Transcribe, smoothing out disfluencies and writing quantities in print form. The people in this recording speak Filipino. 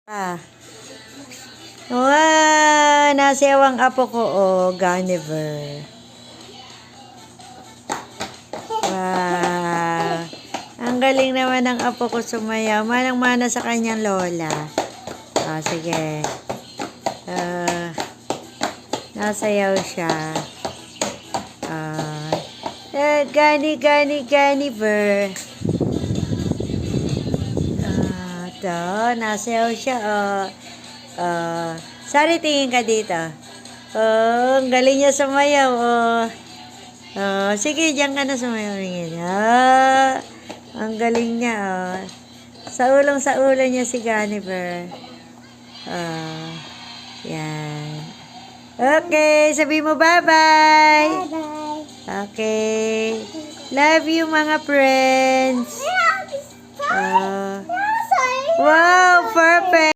Ah. Wow, nasayaw ang apo ko, oh, Ganiver. Wow. Ang galing naman ng apo ko sumayaw. Manang-mana sa kanyang lola. Oh, sige. Nasayaw siya. Ganiver. Nasayaw siya, oh. Sari, tingin ka dito. Oh, ang galing niya sumayaw, oh. Sige, diyan ka na sumayaw. Ang galing niya, oh. Sa ulo niya si Ganiver. Yan. Okay, sabi mo bye-bye. Bye-bye. Okay. Love you, mga friends. Wow, perfect.